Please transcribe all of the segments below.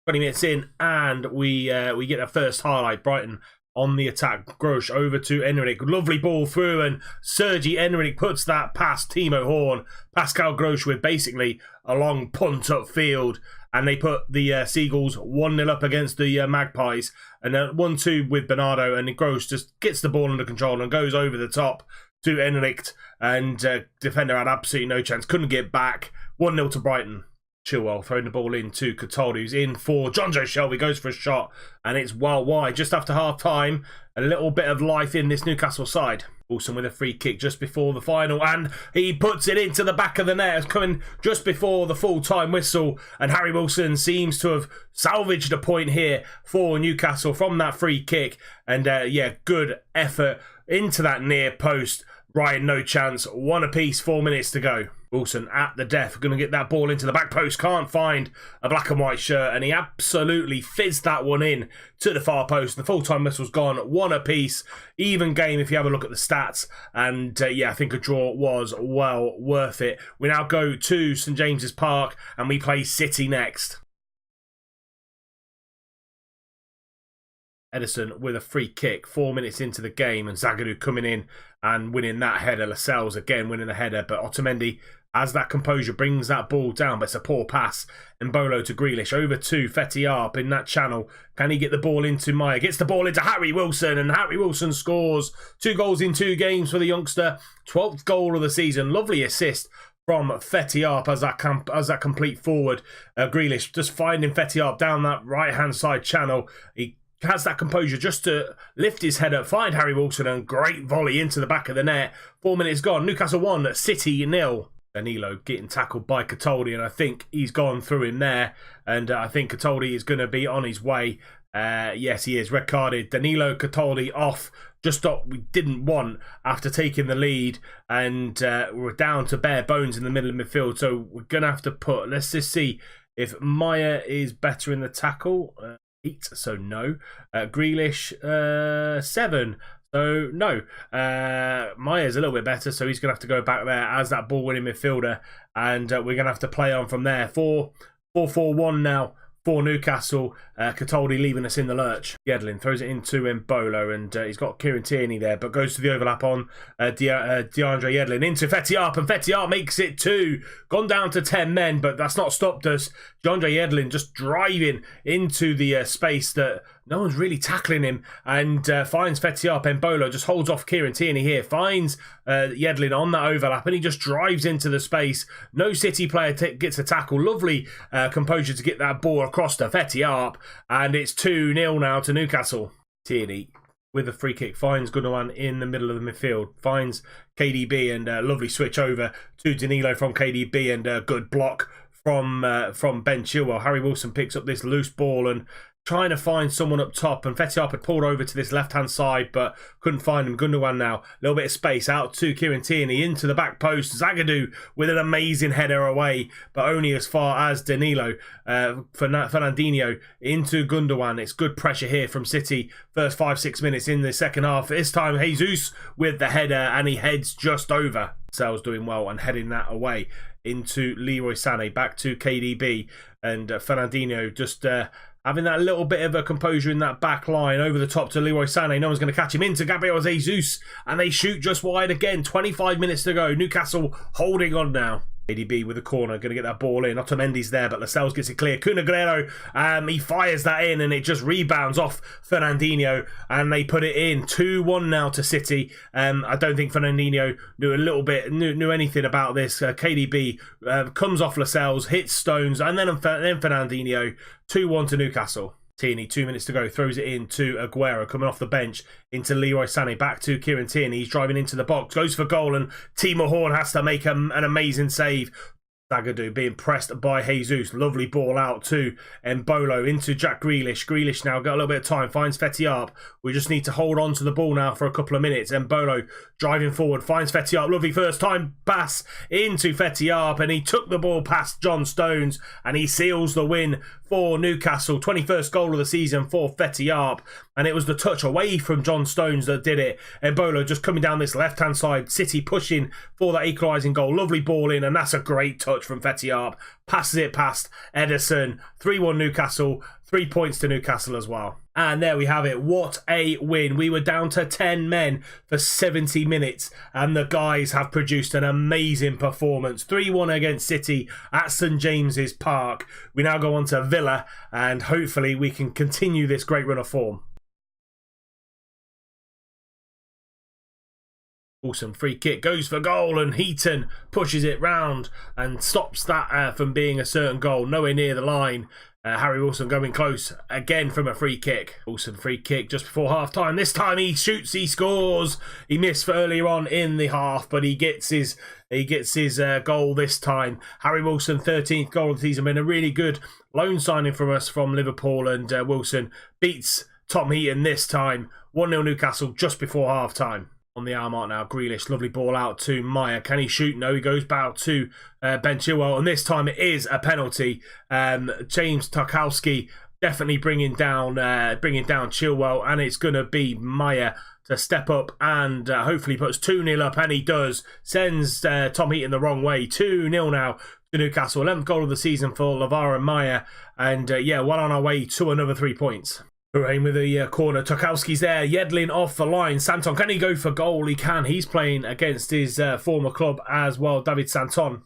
20 minutes in, and we get our first highlight. Brighton on the attack. Grosh over to Enric. Lovely ball through, and Sergi Enric puts that past Timo Horn. Pascal Grosh with basically a long punt upfield, and they put the Seagulls 1-0 up against the Magpies. And then 1-2 with Bernardo, and Grosh just gets the ball under control and goes over the top to Enric, and defender had absolutely no chance. Couldn't get back. 1-0 to Brighton. Chilwell throwing the ball in to Cataldo, who's in for John Joe Shelby, goes for a shot, and it's well wide. Just after half time, a little bit of life in this Newcastle side. Wilson with a free kick just before the final, and he puts it into the back of the net. It's coming just before the full-time whistle, and Harry Wilson seems to have salvaged a point here for Newcastle from that free kick. And yeah, good effort into that near post. Brighton no chance, 1 apiece, 4 minutes to go. Wilson at the death, going to get that ball into the back post, can't find a black and white shirt, and he absolutely fizzed that one in to the far post. The full-time whistle's gone, 1 apiece, even game if you have a look at the stats, and yeah, I think a draw was well worth it. We now go to St James's Park, and we play City next. Edison with a free kick 4 minutes into the game, and Zagadou coming in and winning that header. Lascelles again winning the header, but Otamendi has that composure, brings that ball down, but it's a poor pass. Mbolo to Grealish, over to Fetty in that channel. Can he get the ball into Maya? Gets the ball into Harry Wilson, and Harry Wilson scores 2 goals in 2 games for the youngster. 12th goal of the season. Lovely assist from Fetty as that complete forward. Grealish just finding Fetty down that right-hand side channel. He has that composure just to lift his head up, find Harry Wilson, and great volley into the back of the net. 4 minutes gone. Newcastle 1, City 0. Danilo getting tackled by Cataldi, and I think he's gone through him there. And I think Cataldi is going to be on his way. Yes, he is. Red carded. Danilo, Cataldi off. Just what we didn't want after taking the lead. And we're down to bare bones in the middle of midfield. So we're going to have to put... Let's just see if Maya is better in the tackle. 8, so no. Grealish, 7. So, no. Maya's a little bit better, so he's going to have to go back there as that ball-winning midfielder. And we're going to have to play on from there. 4-4-1 now for Newcastle. Cataldi leaving us in the lurch. Yedlin throws it into Mbolo, and he's got Kieran Tierney there, but goes to the overlap on DeAndre Yedlin into Fetty, and Fetty makes it 2. Gone down to 10 men, but that's not stopped us. DeAndre Yedlin just driving into the space that no one's really tackling him, and finds Fetty. Mbolo just holds off Kieran Tierney here, finds Yedlin on that overlap, and he just drives into the space. No City player gets a tackle. Lovely composure to get that ball across to Fetty, and it's 2-0 now to Newcastle. Tierney with a free kick finds Gundogan in the middle of the midfield, finds KDB, and a lovely switch over to Danilo from KDB, and a good block from Ben Chilwell. Harry Wilson picks up this loose ball and trying to find someone up top, and Fetty had pulled over to this left-hand side, but couldn't find him. Gundogan now, a little bit of space out to Kieran Tierney, into the back post. Zagadou with an amazing header away, but only as far as Danilo. Fernandinho into Gundogan. It's good pressure here from City. First 5-6 minutes in the second half. This time Jesus with the header, and he heads just over. Sal's doing well and heading that away into Leroy Sané, back to KDB, and Fernandinho just... having that little bit of a composure in that back line, over the top to Leroy Sané. No one's going to catch him, into Gabriel Jesus, and they shoot just wide again. 25 minutes to go. Newcastle holding on now. KDB with a corner, going to get that ball in. Otamendi's there, but Lascelles gets it clear. Kun Aguero, he fires that in, and it just rebounds off Fernandinho, and they put it in. 2-1 now to City. I don't think Fernandinho knew anything about this. KDB comes off Lascelles, hits Stones, and then Fernandinho. 2-1 to Newcastle. Tierney, 2 minutes to go, throws it in to Aguero, coming off the bench, into Leroy Sané, back to Kieran Tierney. He's driving into the box, goes for goal, and Timo Horn has to make an amazing save. Zagadou being pressed by Jesus. Lovely ball out to Mbolo, into Jack Grealish. Grealish now got a little bit of time, finds Fetty. We just need to hold on to the ball now for a couple of minutes. Mbolo driving forward, finds Fetty. Lovely first time pass into Fetty, and he took the ball past John Stones, and he seals the win for Newcastle. 21st goal of the season for Fetty, and it was the touch away from John Stones that did it. Mbolo just coming down this left-hand side. City pushing for that equalising goal. Lovely ball in, and that's a great touch touch from Fetiarp, passes it past Ederson. 3-1 Newcastle, 3 points to Newcastle as well. And there we have it. What a win. We were down to 10 men for 70 minutes, and the guys have produced an amazing performance. 3-1 against City at St James's Park. We now go on to Villa, and hopefully we can continue this great run of form. Awesome free kick, goes for goal, and Heaton pushes it round and stops that from being a certain goal, nowhere near the line. Harry Wilson going close again from a free kick. Wilson free kick just before half time. This time he shoots, he scores. He missed earlier on in the half, but he gets his goal this time. Harry Wilson, 13th goal of the season, been a really good loan signing for us from Liverpool, and Wilson beats Tom Heaton this time. 1-0 Newcastle just before half time. On the hour mark now, Grealish, lovely ball out to Maya. Can he shoot? No, he goes back to Ben Chilwell, and this time it is a penalty. James Tarkowski definitely bringing down Chilwell, and it's going to be Maya to step up and hopefully puts 2-0 up, and he does. Sends Tom Heaton the wrong way. 2-0 now to Newcastle. 11th goal of the season for Lavara and Maya, and yeah, well on our way to another 3 points. Hooray with the corner. Tarkowski's there. Yedlin off the line. Santon, can he go for goal? He can. He's playing against his former club as well, David Santon.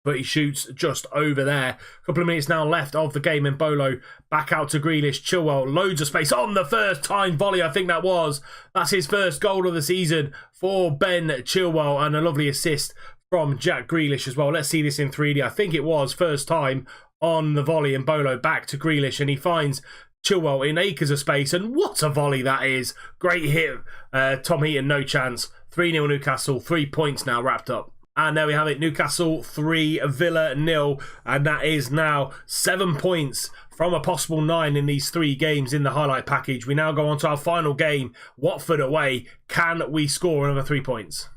But he shoots just over there. A couple of minutes now left of the game, and Bolo back out to Grealish. Chilwell, loads of space on the first time volley, I think that was. That's his first goal of the season for Ben Chilwell, and a lovely assist from Jack Grealish as well. Let's see this in 3D. I think it was first time on the volley, and Bolo back to Grealish, and he finds Chilwell in acres of space, and what a volley that is. Great hit. Tom Heaton, no chance. 3-0 Newcastle, 3 points now wrapped up. And there we have it, Newcastle 3, Villa 0, and that is now 7 points from a possible 9 in these 3 games in the highlight package. We now go on to our final game, Watford away. Can we score another 3 points?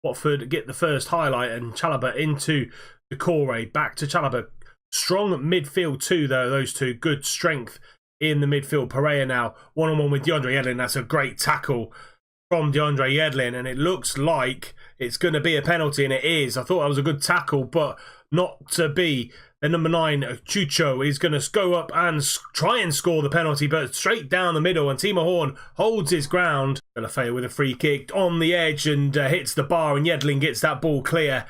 Watford get the first highlight, and Chalobah into Decore, back to Chalobah. Strong midfield too, though, those two. Good strength in the midfield. Pereira now, one-on-one with DeAndre Yedlin. That's a great tackle from DeAndre Yedlin, and it looks like it's going to be a penalty, and it is. I thought that was a good tackle, but not to be. The number 9, Chucho, is going to go up and try and score the penalty, but straight down the middle, and Timo Horn holds his ground. Delafeu with a free kick on the edge and hits the bar, and Yedlin gets that ball clear.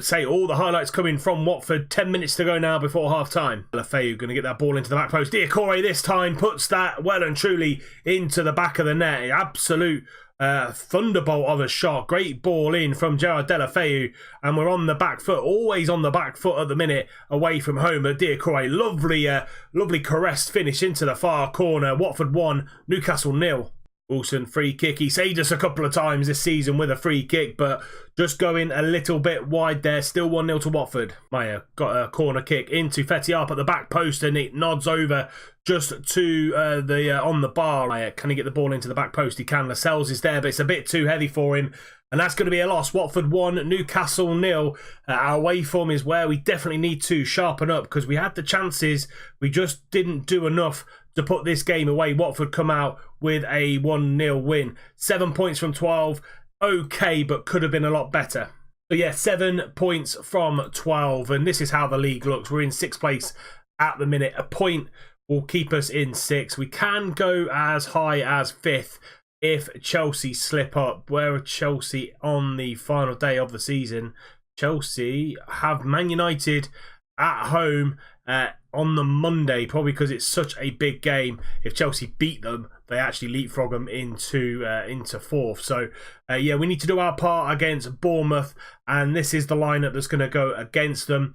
Say all the highlights coming from Watford. 10 minutes to go now before half time. Delafeu going to get that ball into the back post. Decore this time puts that well and truly into the back of the net. Absolute thunderbolt of a shot. Great ball in from Gerard Delafeu, and we're on the back foot, always on the back foot at the minute, away from home. But Decore, lovely caressed finish into the far corner. Watford 1, Newcastle 0. Wilson free kick. He saved us a couple of times this season with a free kick, but just going a little bit wide there. Still 1-0 to Watford. Maya got a corner kick into Fetiarp at the back post, and it nods over just to the on the bar. Maya, can he get the ball into the back post? He can. Lascelles is there, but it's a bit too heavy for him, and that's going to be a loss. Watford 1, Newcastle 0. Our away form is where we definitely need to sharpen up, because we had the chances. We just didn't do enough to put this game away. Watford come out with a 1-0 win. 7 points from 12. Okay, but could have been a lot better. So yeah, 7 points from 12. And this is how the league looks. We're in 6th place at the minute. A point will keep us in 6th. We can go as high as 5th if Chelsea slip up. Where are Chelsea on the final day of the season? Chelsea have Man United at home on the Monday, probably because it's such a big game. If Chelsea beat them, they actually leapfrog them into 4th. So yeah, we need to do our part against Bournemouth, and this is the lineup that's going to go against them.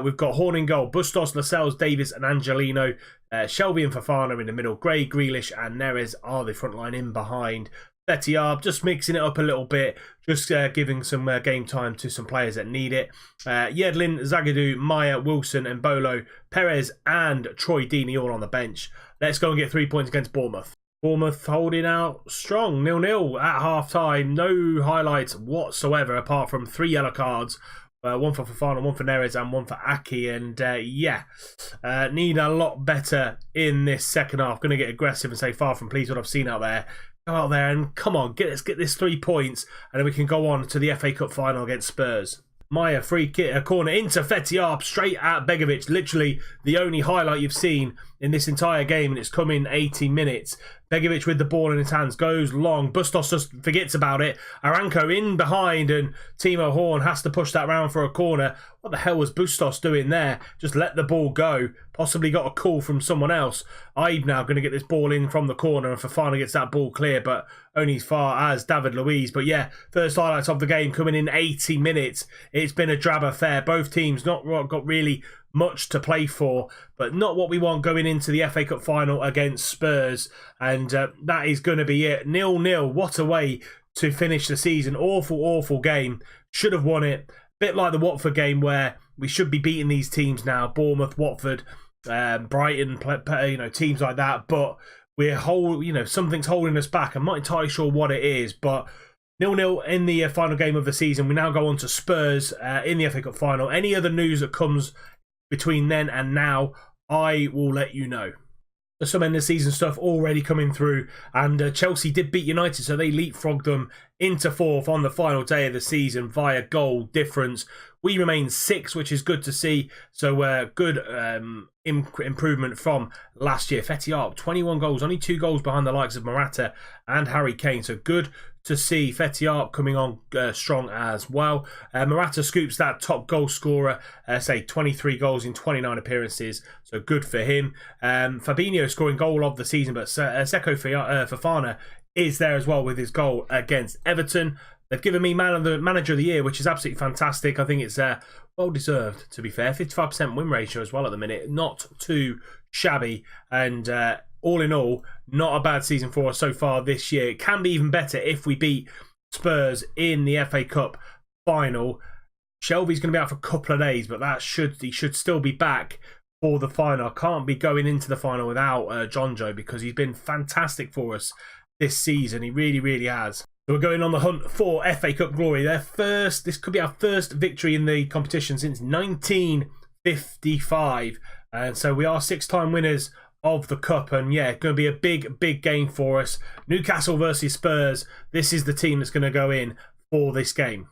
We've got Horn in goal, Bustos, Lascelles, Davis and Angelino. Shelby and Fofana in the middle. Gray, Grealish and Neres are the front line in behind. Fetiarp just mixing it up a little bit, just giving some game time to some players that need it. Yedlin, Zagadou, Maya, Wilson and Bolo, Perez and Troy Deeney all on the bench. Let's go and get 3 points against Bournemouth. Bournemouth holding out strong, 0-0 at half-time. No highlights whatsoever apart from 3 yellow cards. One for Fofana, one for Neres and one for Aki. And yeah, need a lot better in this second half. Going to get aggressive and say far from pleased what I've seen out there. Go out there and come on, let's get this 3 points, and then we can go on to the FA Cup final against Spurs. Maya free kick, a corner into Fetiar, straight at Begovic. Literally the only highlight you've seen in this entire game, and it's come in 80 minutes. Begovic with the ball in his hands, goes long. Bustos just forgets about it. Aranko in behind, and Timo Horn has to push that round for a corner. What the hell was Bustos doing there? Just let the ball go. Possibly got a call from someone else. Ibe now going to get this ball in from the corner, and Fofana gets that ball clear, but only as far as David Luiz. But yeah, first highlights of the game coming in 80 minutes. It's been a drab affair. Both teams not got really much to play for, but not what we want going into the FA Cup final against Spurs, and that is going to be it. 0-0. What a way to finish the season. Awful game. Should have won it. Bit like the Watford game, where we should be beating these teams now. Bournemouth, Watford, Brighton, teams like that, but something's holding us back. I'm not entirely sure what it is, but 0-0 in the final game of the season. We now go on to Spurs in the FA Cup final. Any other news that comes between then and now, I will let you know. There's some end of season stuff already coming through, and Chelsea did beat United, so they leapfrogged them into 4th on the final day of the season via goal difference. We remain 6th, which is good to see. So good improvement from last year. Fetiar, 21 goals, only 2 goals behind the likes of Morata and Harry Kane. So good to see Fetiar coming on strong as well. Morata scoops that top goal scorer, 23 goals in 29 appearances. So good for him. Fabinho scoring goal of the season, but Seko Fofana is there as well with his goal against Everton. They've given me manager of the year, which is absolutely fantastic. I think it's well deserved, to be fair. 55% win ratio as well at the minute. Not too shabby. And all in all, not a bad season for us so far this year. It can be even better if we beat Spurs in the FA Cup final. Shelby's going to be out for a couple of days, but he should still be back for the final. I can't be going into the final without John Joe, because he's been fantastic for us this season. He really has. So we're going on the hunt for FA Cup glory. This could be our first victory in the competition since 1955. And so we are 6-time winners of the Cup. And yeah, going to be a big game for us. Newcastle versus Spurs. This is the team that's going to go in for this game.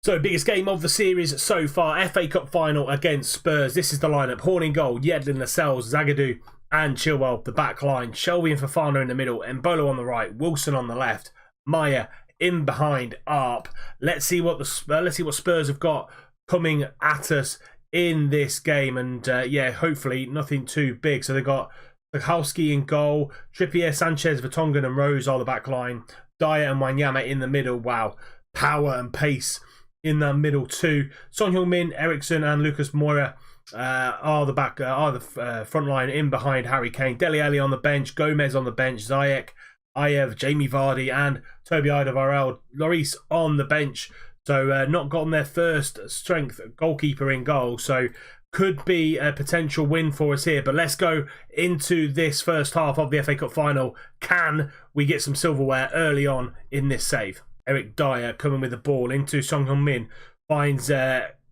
So, biggest game of the series so far. FA Cup final against Spurs. This is the lineup. Horn in goal. Yedlin, Lascelles, Zagadou and Chilwell, the back line. Shelby and Fofana in the middle. Embolo on the right. Wilson on the left. Maya in behind Arp. Let's see what Spurs have got coming at us in this game, and hopefully nothing too big. So they've got Bukowski in goal, Trippier, Sanchez, Vertonghen and Rose are the back line. Dyer and Wanyama in the middle. Wow, power and pace in that middle too. Son Heung-min, Eriksson and Lucas Moura are the front line in behind Harry Kane. Dele Alli on the bench, Gomez on the bench, Ziyech, Ayev, Jamie Vardy and Toby Alderweireld. Lloris on the bench. So not gotten their first strength goalkeeper in goal. So could be a potential win for us here. But let's go into this first half of the FA Cup final. Can we get some silverware early on in this save? Eric Dyer coming with the ball into Son Heung-min. Finds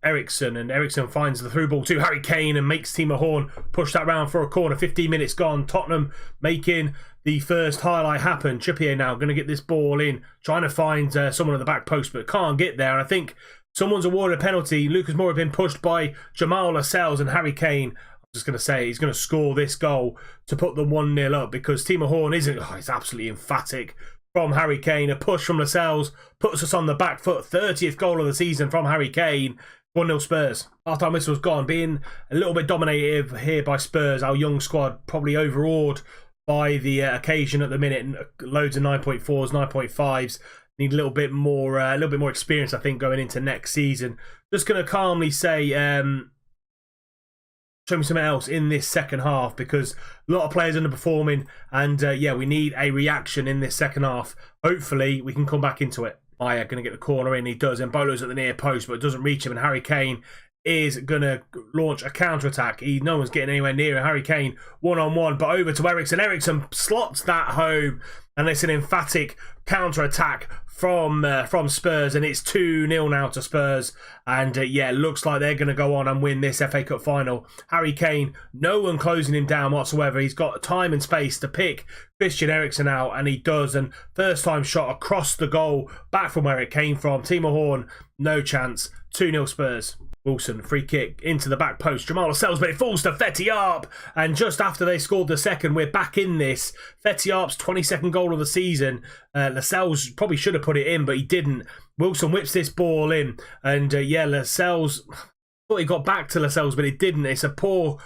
Eriksson, and Eriksson finds the through ball to Harry Kane and makes Timo Horn push that round for a corner. 15 minutes gone. Tottenham making the first highlight happen. Trippier now going to get this ball in, trying to find someone at the back post, but can't get there. And I think someone's awarded a penalty. Lucas Moura been pushed by Jamal Lascelles, and Harry Kane, I'm just going to say, he's going to score this goal to put the 1-0 up, because Timo Horn isn't. It's absolutely emphatic from Harry Kane. A push from Lascelles puts us on the back foot. 30th goal of the season from Harry Kane. 1-0 Spurs. Half-time whistle was gone. Being a little bit dominated here by Spurs. Our young squad probably overawed by the occasion at the minute. Loads of 9.4s, 9.5s. Need a little bit more experience, I think, going into next season. Just going to calmly say, show me something else in this second half, because a lot of players underperforming, and we need a reaction in this second half. Hopefully, we can come back into it. Maya going to get the corner in. He does. And Bolo's at the near post, but it doesn't reach him. And Harry Kane is going to launch a counter-attack. No one's getting anywhere near Harry Kane one-on-one, but over to Eriksen. Eriksen slots that home, and it's an emphatic counter-attack from Spurs, and it's 2-0 now to Spurs. And yeah, looks like they're going to go on and win this FA Cup final. Harry Kane, no one closing him down whatsoever. He's got time and space to pick Christian Eriksen out, and he does. And first time shot across the goal, back from where it came from. Timo Horn, no chance. 2-0 Spurs. Wilson, free kick into the back post. Jamal Lascelles, but it falls to Fetty Arp. And just after they scored the second, we're back in this. Fetty Arp's 22nd goal of the season. Lascelles probably should have put it in, but he didn't. Wilson whips this ball in. And yeah, Lascelles, thought he got back to Lascelles, but it didn't. It's a poor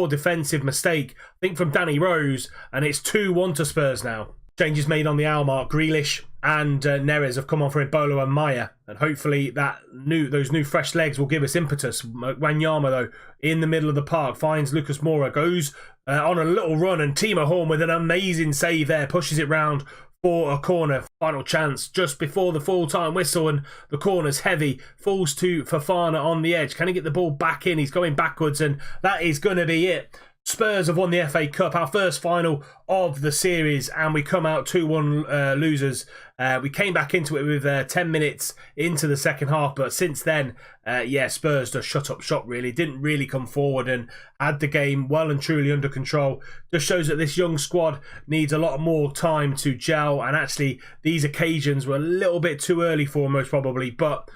defensive mistake, I think, from Danny Rose. And it's 2-1 to Spurs now. Changes made on the hour mark. Grealish and Neres have come on for Embolo and Maya, and hopefully those new fresh legs will give us impetus. Wanyama, though, in the middle of the park, finds Lucas Moura, goes on a little run, and Timo Horn with an amazing save there, pushes it round for a corner. Final chance just before the full-time whistle, and the corner's heavy. Falls to Fofana on the edge. Can he get the ball back in? He's going backwards, and that is going to be it. Spurs have won the FA Cup, our first final of the series, and we come out 2-1 losers. We came back into it with 10 minutes into the second half, but since then, yeah, Spurs just shut up shop, really. Didn't really come forward and had the game well and truly under control. Just shows that this young squad needs a lot more time to gel, and actually these occasions were a little bit too early for most probably, but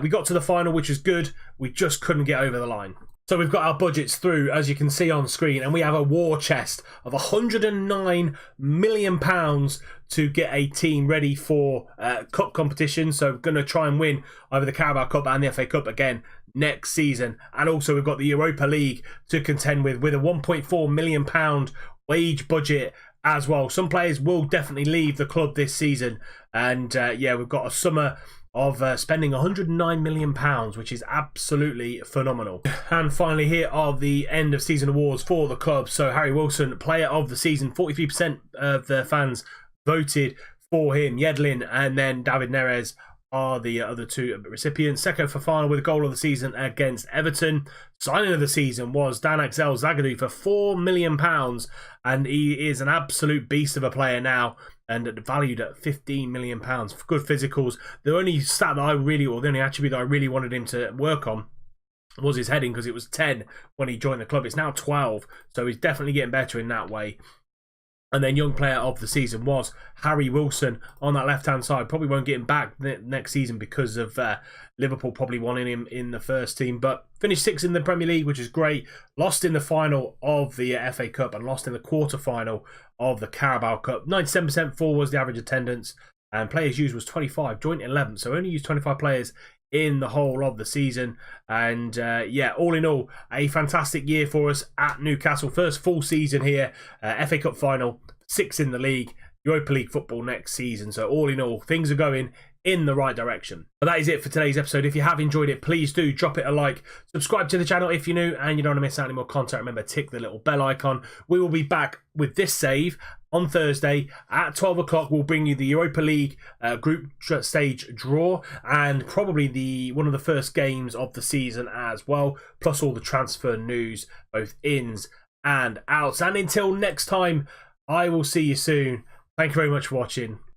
we got to the final, which was good. We just couldn't get over the line. So we've got our budgets through, as you can see on screen, and we have a war chest of £109 million to get a team ready for cup competition. So we're going to try and win over the Carabao Cup and the FA Cup again next season. And also we've got the Europa League to contend with a £1.4 million wage budget as well. Some players will definitely leave the club this season. And yeah, we've got a summer of spending £109 million, which is absolutely phenomenal. And finally, here are the end of season awards for the club. So Harry Wilson, player of the season, 43% of the fans voted for him. Yedlin and then David Neres are the other two recipients. Seko Fofana with a goal of the season against Everton. Signing of the season was Dan Axel Zagadou for £4 million, and he is an absolute beast of a player now, and valued at £15 million. Good physicals. The only stat that the only attribute that I really wanted him to work on was his heading, because it was 10 when he joined the club. It's now 12, so he's definitely getting better in that way. And then young player of the season was Harry Wilson on that left-hand side. Probably won't get him back next season because of Liverpool probably wanting him in the first team. But finished 6th in the Premier League, which is great. Lost in the final of the FA Cup and lost in the quarter-final of the Carabao Cup. 97% full was the average attendance. And players used was 25, joint 11. So only used 25 players in the whole of the season. And yeah, all in all, a fantastic year for us at Newcastle. First full season here, FA Cup final, 6th in the league, Europa League football next season. So all in all, things are going in the right direction. But that is it for today's episode. If you have enjoyed it, please do drop it a like. Subscribe to the channel if you're new and you don't want to miss out any more content. Remember, tick the little bell icon. We will be back with this save on Thursday at 12 o'clock. We'll bring you the Europa League group stage draw, and probably one of the first games of the season as well, plus all the transfer news, both ins and outs. And until next time, I will see you soon. Thank you very much for watching.